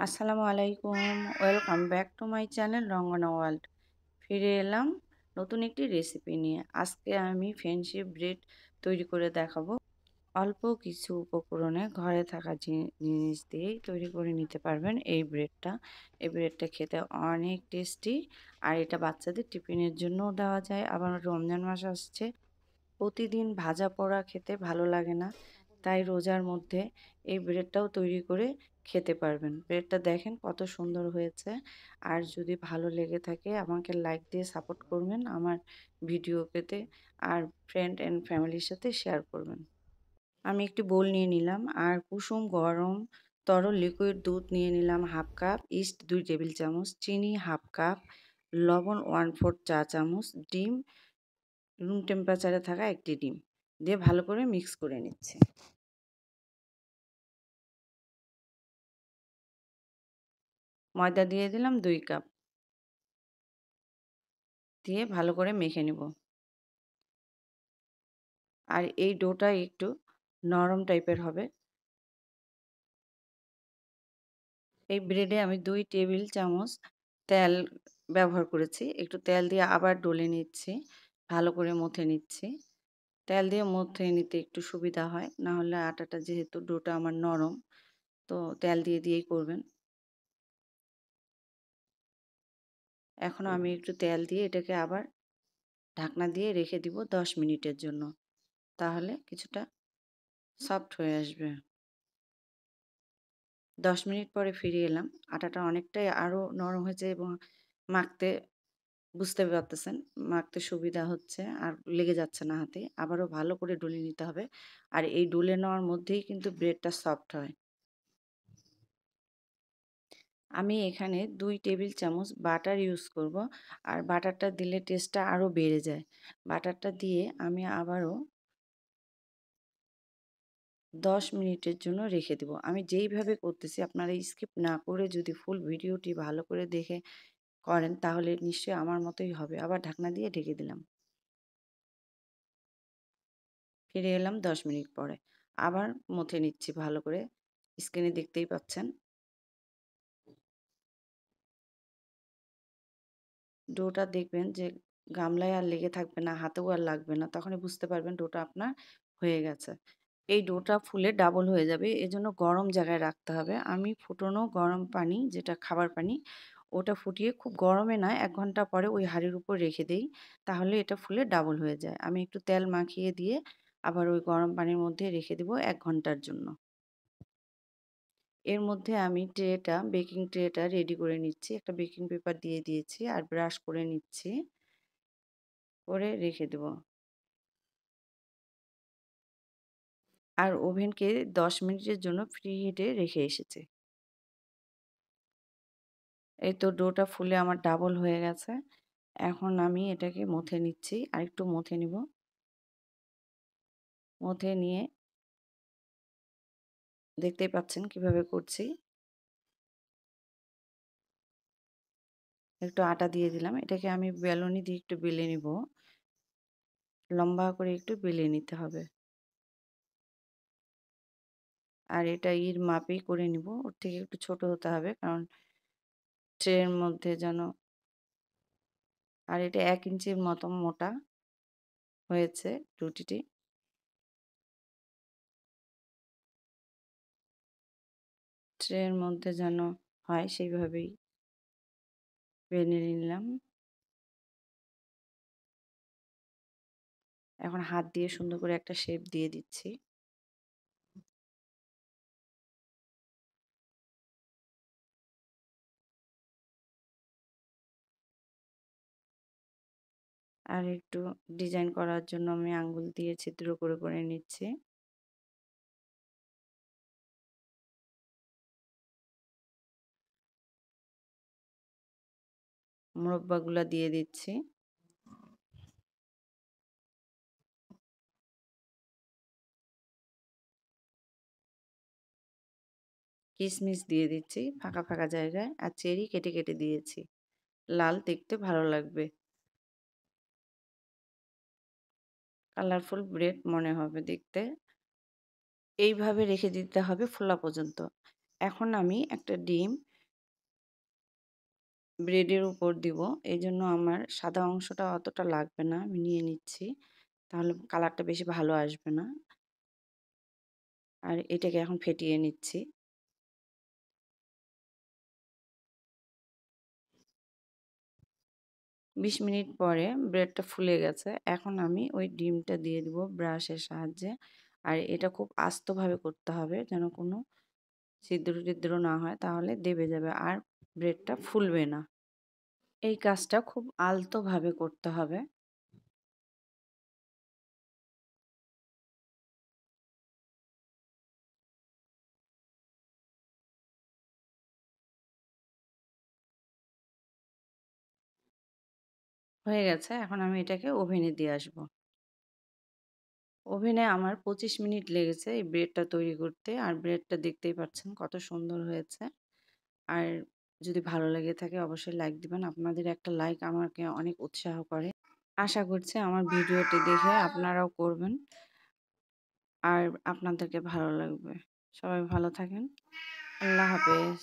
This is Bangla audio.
আসসালামু আলাইকুম। Welcome back to my channel Rangana world. ফিরে এলাম নতুন একটি রেসিপি নিয়ে। আজকে আমি ফ্রেন্ডশিপ ব্রেড তৈরি করে দেখাবো। অল্প কিছু উপকরণে ঘরে থাকা জিনিস দিয়েই তৈরি করে নিতে পারবেন এই ব্রেডটা। এই ব্রেডটা খেতে অনেক টেস্টি, আর এটা বাচ্চাদের টিফিনের জন্যও দেওয়া যায়। আবার রমজান মাস আসছে, প্রতিদিন ভাজা পোড়া খেতে ভালো লাগে না, তাই রোজার মধ্যে এই ব্রেডটাও তৈরি করে খেতে পারবেন। ব্রেডটা দেখেন কত সুন্দর হয়েছে। আর যদি ভালো লেগে থাকে আমাকে লাইক দিয়ে সাপোর্ট করবেন আমার ভিডিও পেতে, আর ফ্রেন্ড অ্যান্ড ফ্যামিলির সাথে শেয়ার করবেন। আমি একটি বোল নিয়ে নিলাম, আর কুসুম গরম তরল লিকুইড দুধ নিয়ে নিলাম হাফ কাপ, ইস্ট 2 টেবিল চামচ, চিনি হাফ কাপ, লবণ 1/4 চা চামচ, ডিম রুম টেম্পারেচারে থাকা একটি ডিম দিয়ে ভালো করে মিক্স করে নিচ্ছি। ময়দা দিয়ে দিলাম 2 কাপ, দিয়ে ভালো করে মেখে নিব। আর এই ডোটা একটু নরম টাইপের হবে। এই ব্রেডে আমি 2 টেবিল চামচ তেল ব্যবহার করেছি। একটু তেল দিয়ে আবার ডলে নিচ্ছি, ভালো করে মথে নিচ্ছি। তেল দিয়ে মথে নিতে একটু সুবিধা হয়, না হলে আটাটা যেহেতু ডোটা আমার নরম, তো তেল দিয়ে দিয়েই করবেন। এখন আমি একটু তেল দিয়ে এটাকে আবার ঢাকনা দিয়ে রেখে দিব 10 মিনিটের জন্য। তাহলে কিছুটা সফট হয়ে আসবে। 10 মিনিট পরে ফিরে এলাম। আটাটা অনেকটাই আরও নরম হয়েছে এবং মাখতে বুঝতে পারতেছেন, মাখতে সুবিধা হচ্ছে আর লেগে যাচ্ছে না হাতে। আবারও ভালো করে ডলে নিতে হবে। আর এই ডলে নেওয়ার মধ্যেই কিন্তু ব্রেডটা সফট হয়। আমি এখানে 2 টেবিল চামচ বাটার ইউজ করব, আর বাটারটা দিলে টেস্টটা আরও বেড়ে যায়। বাটারটা দিয়ে আমি আবারও 10 মিনিটের জন্য রেখে দেব। আমি যেইভাবে করতেছি আপনারা স্কিপ না করে যদি ফুল ভিডিওটি ভালো করে দেখে করেন তাহলে নিশ্চয়ই আমার মতোই হবে। আবার ঢাকনা দিয়ে ঢেকে দিলাম। ফিরে এলাম 10 মিনিট পরে। আবার মথে নিচ্ছি ভালো করে। স্ক্রিনে দেখতেই পাচ্ছেন। ডোটা দেখবেন যে গামলায় আর লেগে থাকবে না, হাতেও আর লাগবে না। তখনই বুঝতে পারবেন ডোটা আপনার হয়ে গেছে। এই ডোটা ফুলে ডাবল হয়ে যাবে। এজন্য গরম জায়গায় রাখতে হবে। আমি ফুটানো গরম পানি, যেটা খাবার পানি, ওটা ফুটিয়ে খুব গরমে না ১ ঘন্টা পরে ওই হাঁড়ির উপর রেখে দেই। তাহলে এটা ফুলে ডাবল হয়ে যায়। আমি একটু তেল মাখিয়ে দিয়ে আবার ওই গরম পানির মধ্যে রেখে দেব ১ ঘন্টার জন্য। এর মধ্যে আমি বেকিং ট্রেটা রেডি করে নিচ্ছি। একটা বেকিং পেপার দিয়ে দিয়েছি আর ব্রাশ করে নিচ্ছি। করে রেখে দেব। আর ওভেনকে ১০ মিনিটের জন্য প্রি হিটে রেখে এসেছি। এই তো ডোটা ফুলে আমার ডাবল হয়ে গেছে। এখন আমি এটাকে মথে নিচ্ছি। আরেকটু মথে নিব। মথে নিয়ে দেখতেই পাচ্ছেন কিভাবে করছি। একটু আটা দিয়ে দিলাম। এটাকে আমি বেলুনি দিয়ে একটু বেলে নিব। লম্বা করে একটু বেলে নিতে হবে। আর এটা মাপেই করে নিব। ওর থেকে একটু ছোট হতে হবে, কারণ ট্রের মধ্যে যেন, আর এটা ১ ইঞ্চির মতো মোটা হয়েছে রুটিটি। ট্রের মধ্যে যেন হয় সেইভাবেই বেলে নিলাম। এখন হাত দিয়ে সুন্দর করে একটা শেপ দিয়ে দিচ্ছি। আর একটু ডিজাইন করার জন্য আমি আঙ্গুল দিয়ে ছিদ্র করে নিচ্ছি। মোরব্বাগুলা দিয়ে দিচ্ছি। কিশমিশ দিয়ে দিচ্ছি ফাঁকা জায়গায়, আর চেরি কেটে দিয়েছি। লাল দেখতে ভালো লাগবে। কালারফুল ব্রেড মনে হবে দেখতে। এইভাবে রেখে দিতে হবে ফোলা পর্যন্ত। এখন আমি একটা ডিম ব্রেডের উপর দিব। এইজন্য আমার সাদা অংশটা অতটা লাগবে না। আমি নিয়ে নিচ্ছি। তাহলে কালারটা বেশি ভালো আসবে না। আর এটাকে এখন ফেটিয়ে নিচ্ছি। ২০ মিনিট পরে ব্রেডটা ফুলে গেছে। এখন আমি ওই ডিমটা দিয়ে দিব ব্রাশের সাহায্যে। আর এটা খুব আস্তভাবে করতে হবে যেন কোনো ছিদ্র-টিদ্র না হয়, তাহলে দেবে যাবে আর ব্রেডটা ফুলবে না। এই কাজটা খুব আলতোভাবে করতে হবে। হয়ে গেছে। এখন আমি এটাকে ওভেনে দিয়ে আসবো। ওভেনে আমার ২৫ মিনিট লেগেছে এই ব্রেডটা তৈরি করতে। আর ব্রেডটা দেখতেই পাচ্ছেন কত সুন্দর হয়েছে। আর যদি ভালো লেগে থাকে অবশ্যই লাইক দিবেন। আপনাদের একটা লাইক আমাকে অনেক উৎসাহ করে। আশা করছি আমার ভিডিওটি দেখে আপনারাও করবেন। আর আপনাদেরকে ভালো লাগবে। সবাই ভালো থাকেন। আল্লাহ হাফেজ।